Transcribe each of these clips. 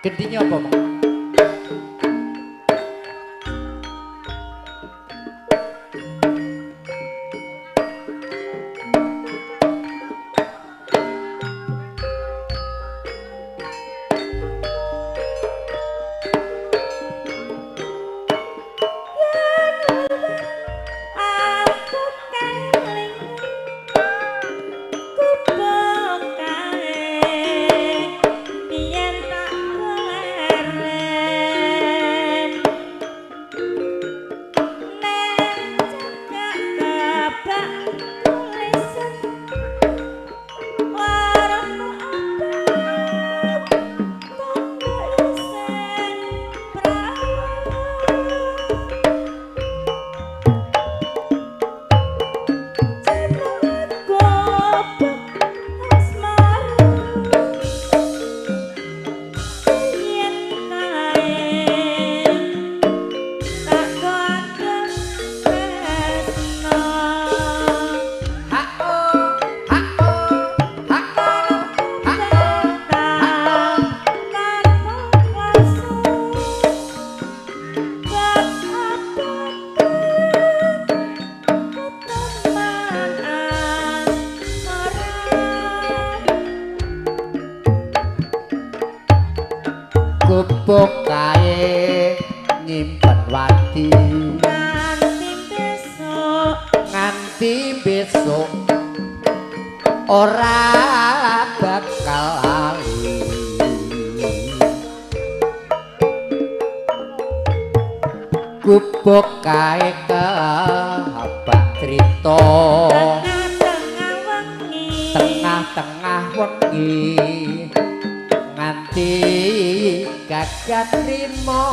Gendine apa, Mang? Gubuk kae nyimpen wadi nganti besok ora bakal lali gubuk kae kehabak crita tengah-tengah wengi nganti gagat rimo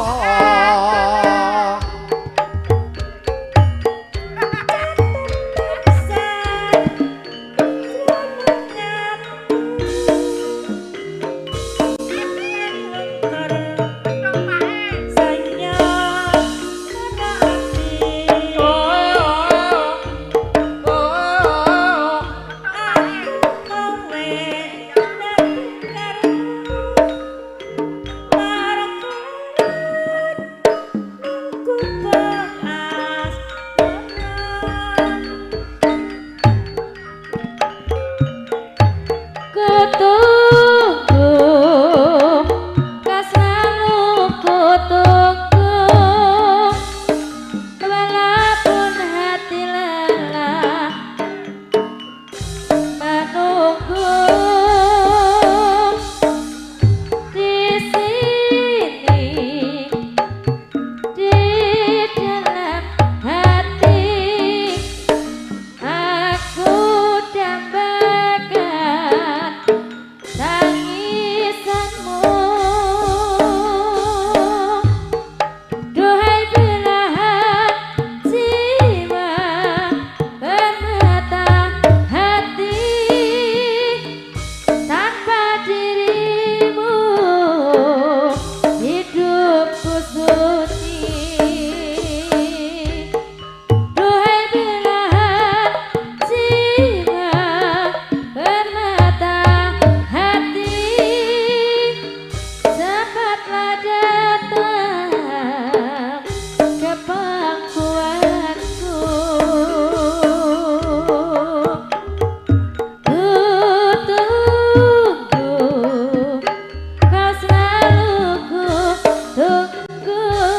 Tunggu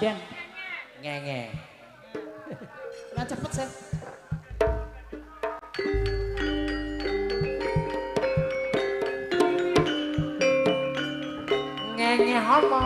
Pandan. Ngenge. Nah cepet sih. Ngenge apa?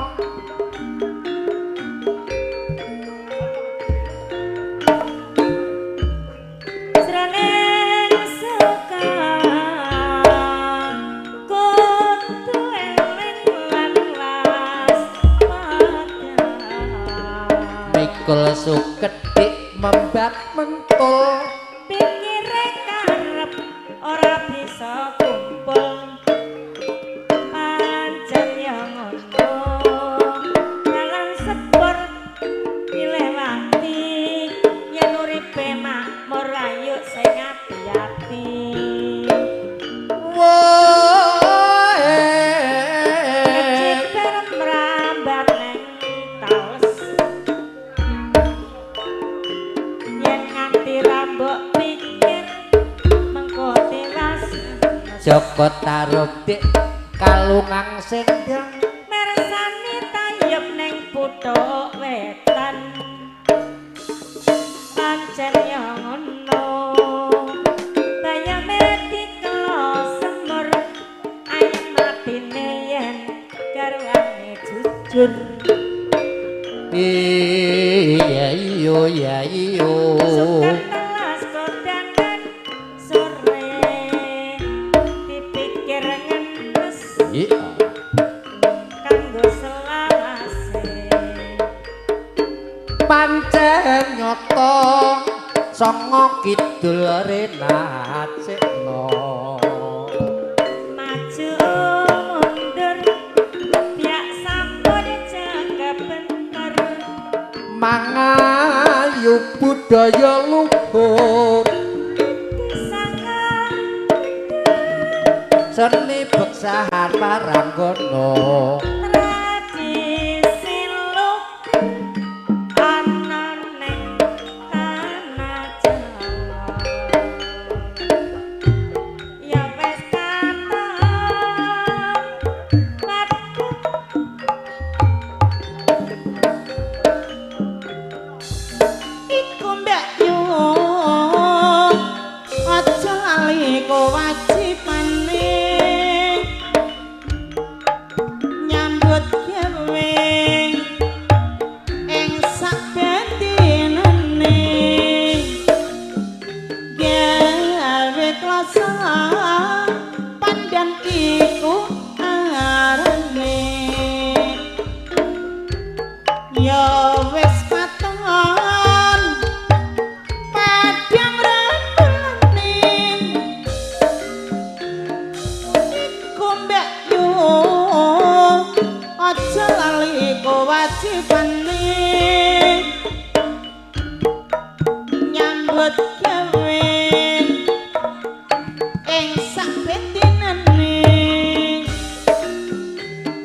Mikul sukedik membat mentul pikire karep ora bisa kumpul pancen ya ngono dalan sepur dilewati yen uripe makmur ayo sing ati-ati keciper mrambat neng taus yen nganti rambok pikir mengko tewas Joko Tarub dik kalungang sendang mersani tayub neng puthuk wetan pancen ya ngono bayame dikelo semur ayem matine yen garwane jujur iya iyo sukan telas kondangan sore dipikir ngenes iya kanggo selawase pancen nyoto songo kidul renacekno maju mundur biak sampun cekebenter mangayu budaya luhur disangka seni beksahan paranggono tradisi luk ana ning tanah Jawa ya wis katon Iku mbak yu aja lali kewajibane nyambut gawe ing sakbentinane gawe klasa pandan iku arane ya wis katon padang rambulane iku mbak yu aja lali kewajibane nyambut gawe ing sakbentinane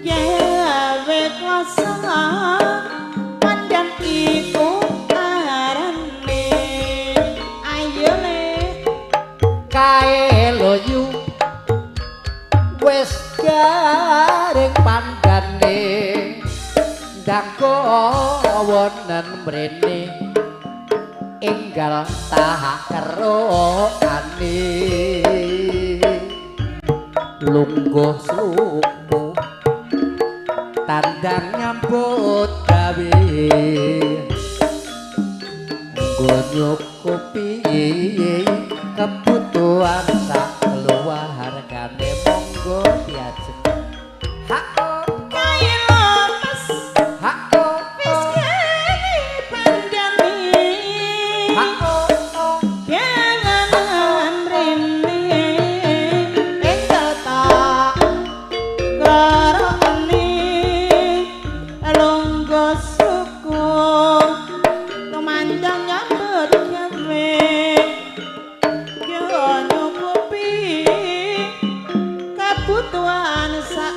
gawe klasa pandan iku arane ayo le kae loyu wis garing pandane ndangko wonten mrene enggal tahak kerokane lungguh suku tandang nyambut gawe nggo nyukupi kebutuhan sak keluargane monggo diajeng hak kailo mas hak wis gawe pandane hak Jangan rene enggal tak garane longgo suku kemandang nyambut gawe yo nyukupi kebutuhan sak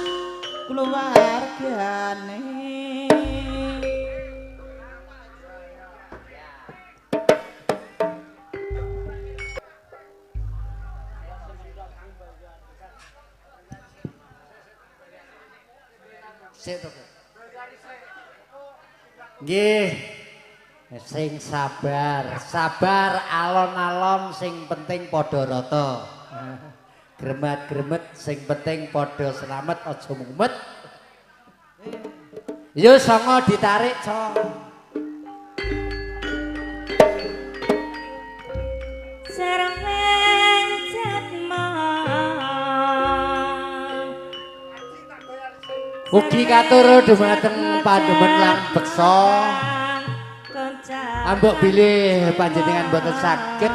keluargane sik to Nggih. Sing sabar, sabar alon-alon sing penting padha rata. Gremet-gremet sing penting padha slamet aja mumet. Yo songo ditarik, Cong. Sereng jatma Ugi katuru dumateng pandemen lan beksa. Ambok bilih panjenengan boten saged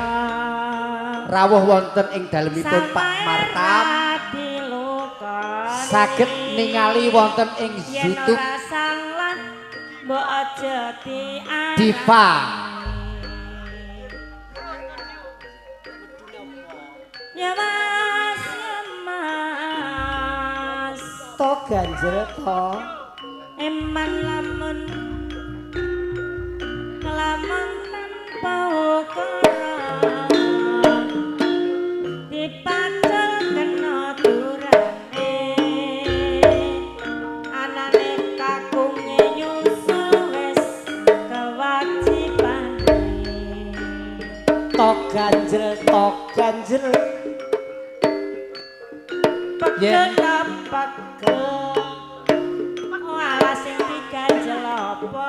rawuh wonten ing dalemipun Pak Martam. Saged ningali wonten ing YouTube Diva. Ya Mas, ya Mas. To ganjel to. Eman lamun tanpa ukuran dipacul kena durane anane kakunge nyusul wis kewajibane To ganjel. pegel pegel alas sing diganjel apa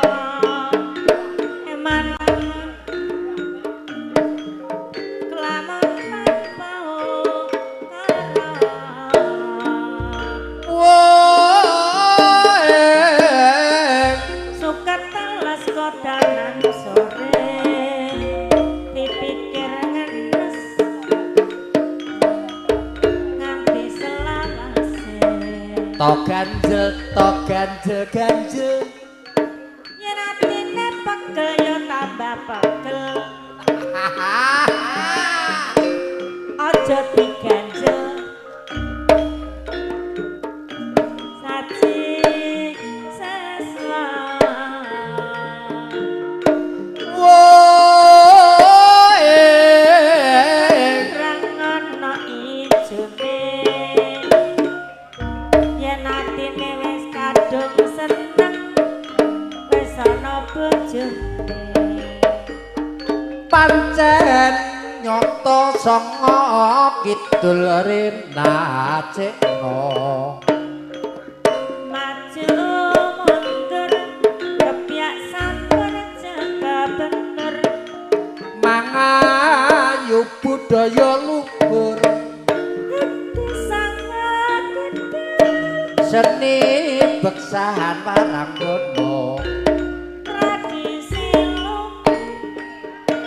eman kelamun tanpa suket telas kodanan sore dipikir ngenes nganti selalase To ganjel. yen atine pegel ya tambah pegel aja diganjel saji sesla rangono ijune yen atine wis kadung seneng wis ana bojone Pancen nyoto songo kidul rinacekno. maju mundur kepiak sampur jaga bener Mangayu budaya luhur hati sangat gede seni beksahan paranggono. tradisi luhur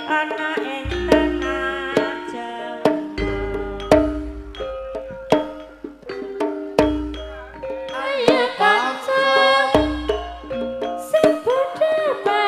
ana ing tanah Jawa ayo kanca sing padha pariwisata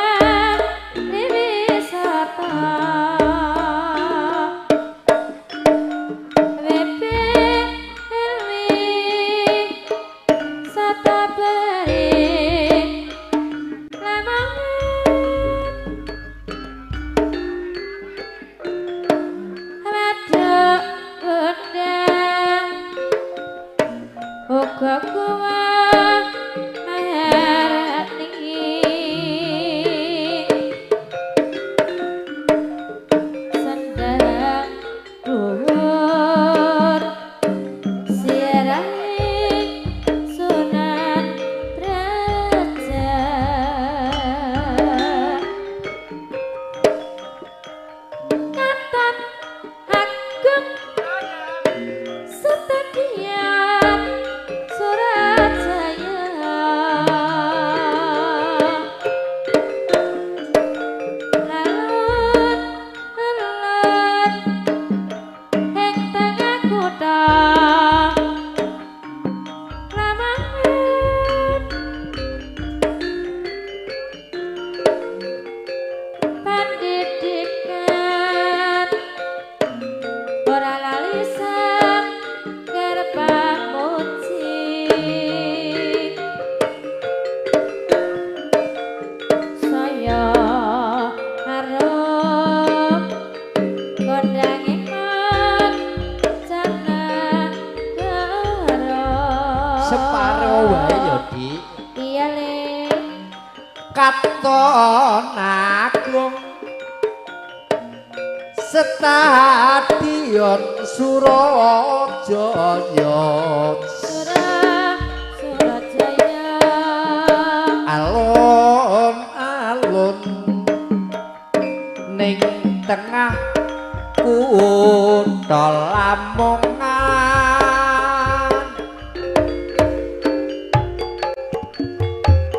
katon agung Stadion Surajaya Surajaya alun-alun ning tengah kutha Lamongan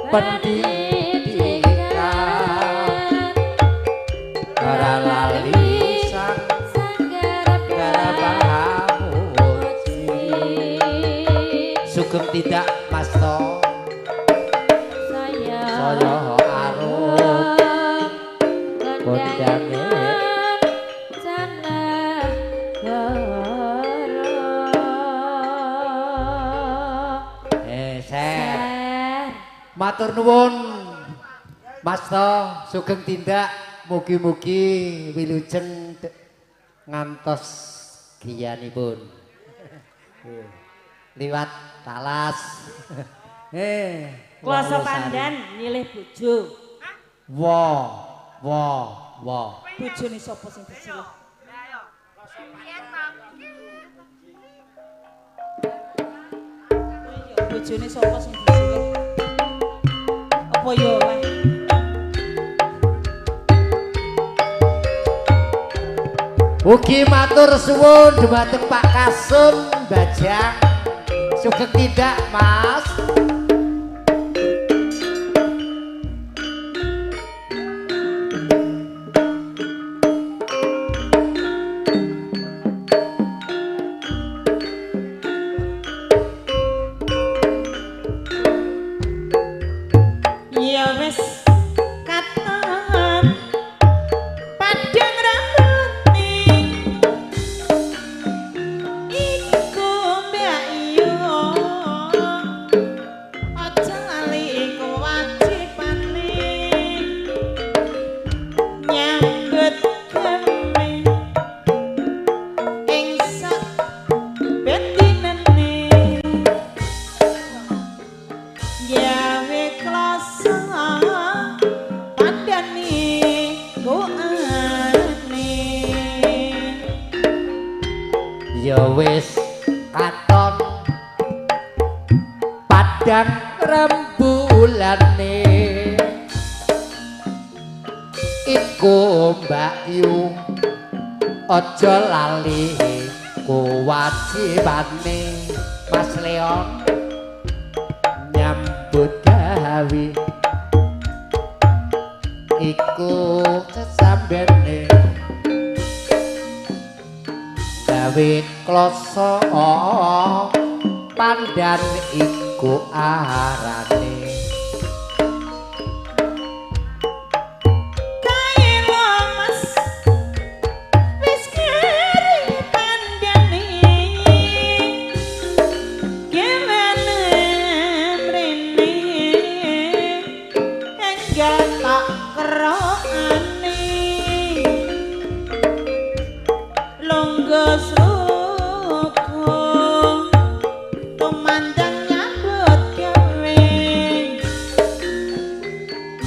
pendidikan para lali sang sugeng tidak Masto saya arup kondange matur nuwun Masto sugeng tindak mugi-mugi wilujeng ngantos giyanipun liwat talas Kuasa pandan nyilih bojo. Wah. Bojone sapa sing disilih? Bojone sapa sing disilih? Apa ya oleh? Ugi matur suwun dhumateng Pak Kasum Bajang. Sugeng tidak, Mas? Ya wis katon padang rambutne iku mbak yo aja lali kewajibane nyambut gawe ing sak bendinane gawe klasa Ya wis katon padang rembulane iku Mbak Yu aja lali kewajibane Mas Leon nyambut gawe iku sesambene gawe kloso pandan iku arane kae lo Mas wis keri pandane gimana mrene enggak tak kerane longgo suku pemandang nyambut gawe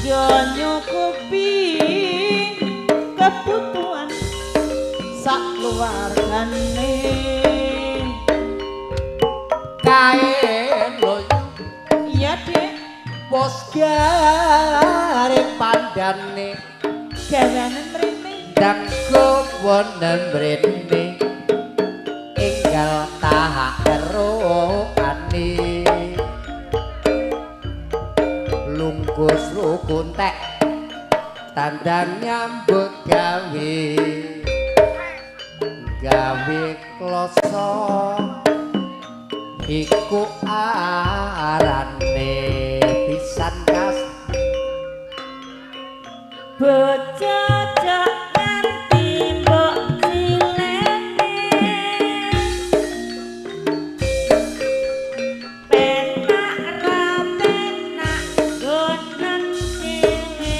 yo nyukupi kebutuhan sak keluargane kae loyo iya Dek bos gare pandane gaweane mrene ndang wonten mrene enggal tahak erokane lungkus rukuntek tandang nyambut gawe kloso iku arane pisan kas bocah cak nganti mbok silene penak ra penak gonen dhewe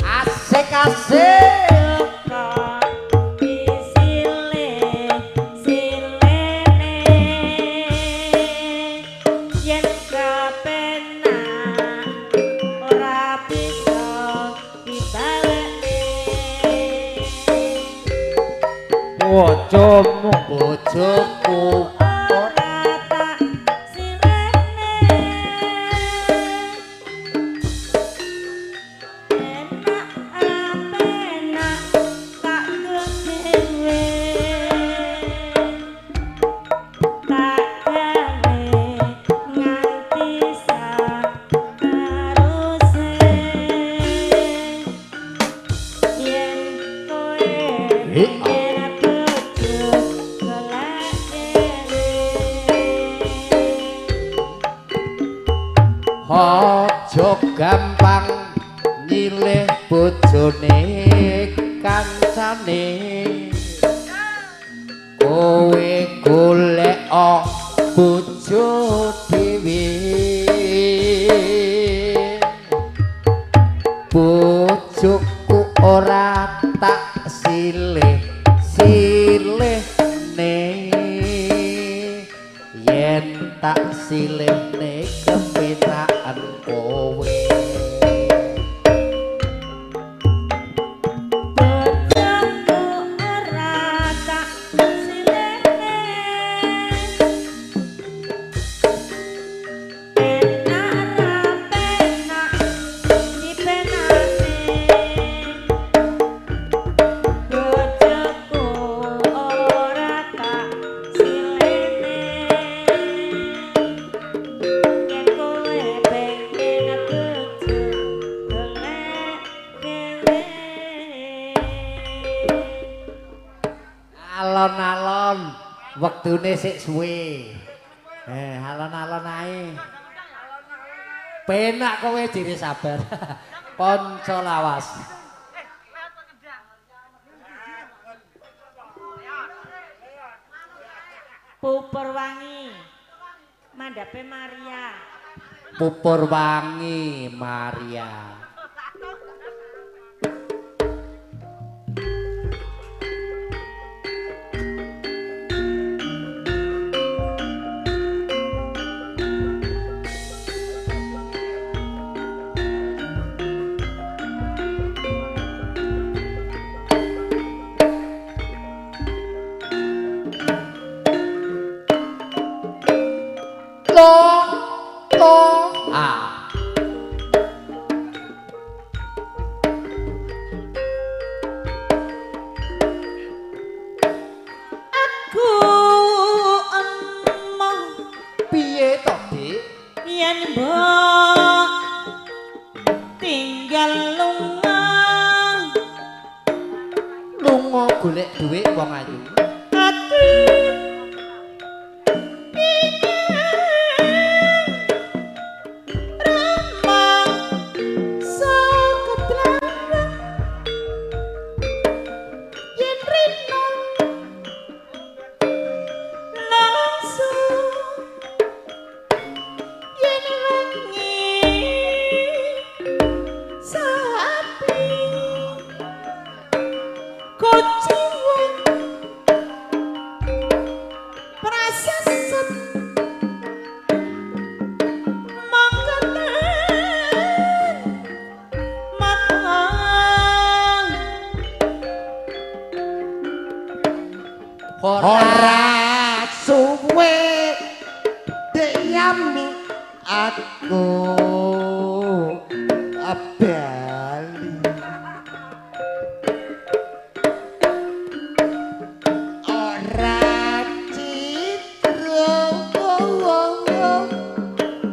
asik-asik Joko disilih silene bojomu bojoku ora tak silene enak apenak tak dhewe tak gawe nganti sakaruse yen kowe enak bojo golek aja gampang nyilih bojone kancane kowe golek bojo dhewe bojoku ora tak silih-silihne yen tak silihne kepenakan kowe bojoku ora tak silene enak ra penak dipenake bojoku ora tak silene yen kowe pengen bojo golek dhewe alon-alon wektune sik suwe alon-alon ae penak kowe diri sabar kanca lawas Pupur wangi mandhape Maria pupur wangi Maria aku emoh piye to Dik yen mbok tinggal lunga golek dhuwit wong ayu ati ora suwe Dek Yami aku bali ora citra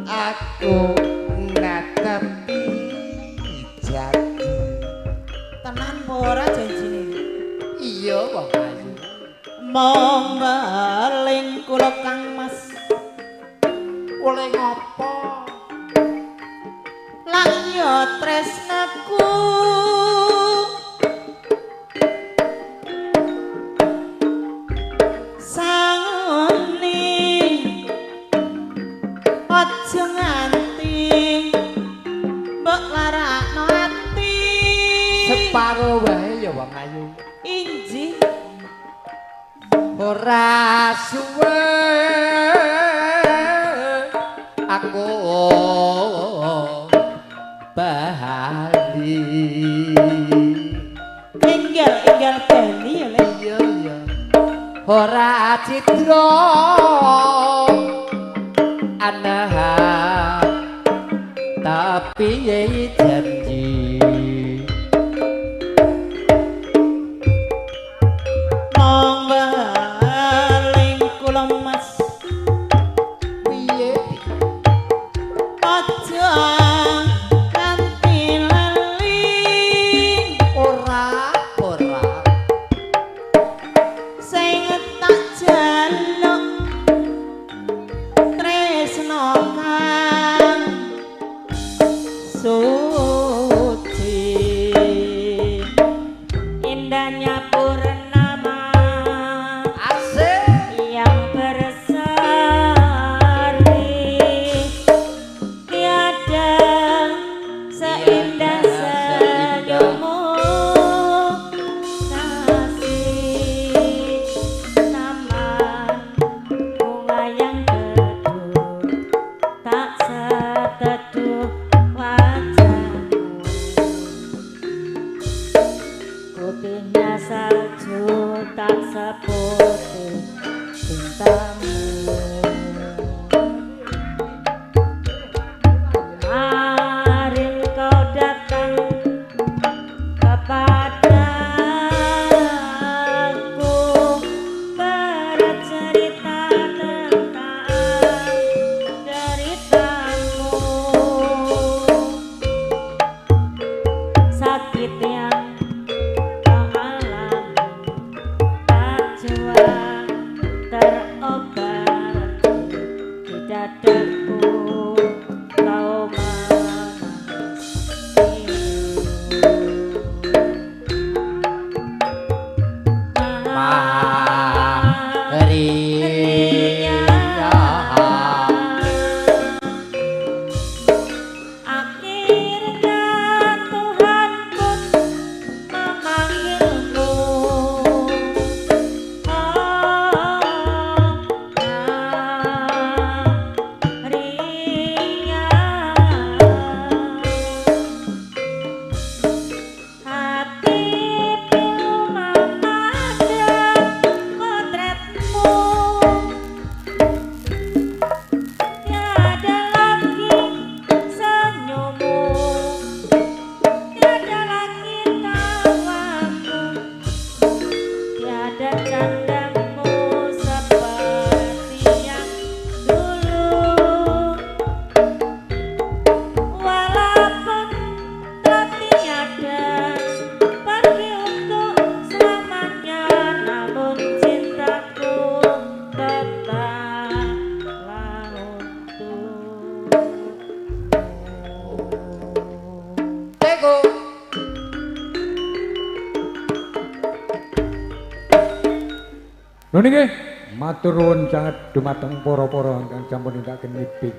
aku ngatepi jati tenan apa ora janjine iya wong ayu monggaling kula Kang Mas oleh ngopo lang ya tresnaku sangoni aja nganti mbok larakno ati separo wae ya wong ayu injih ora suwe aku bali enggal bali ya Le iya iya ora citra anaha tapi janji mong baling kula mas piye aja nganti lali ora sing tak jaluk tresno kang suci Indahnya purnama asik yang berseri, tiada seindah senyummu kasih. Taman bunga yang teduh, tak seteduh wajahmu. Putihnya salju tak seputih cintamu. Kemarin kau datang kepadaku bercerita tentang deritamu, sakit yang kau alami tak jua terobati di dadaku. Kau menangis akhirnya Tuhan pun memanggilmu. Hati pilu memandang potretmu, tiada lagi senyummu, tiada lagi tawamu, tiada candamu seperti yang dulu. Walaupun telah tiada pergi untuk selamanya, namun cintaku tetaplah untukmu. teko Lho niki matur nuwun sanget dumateng para-para ingkang sampun nindakaken ngiping.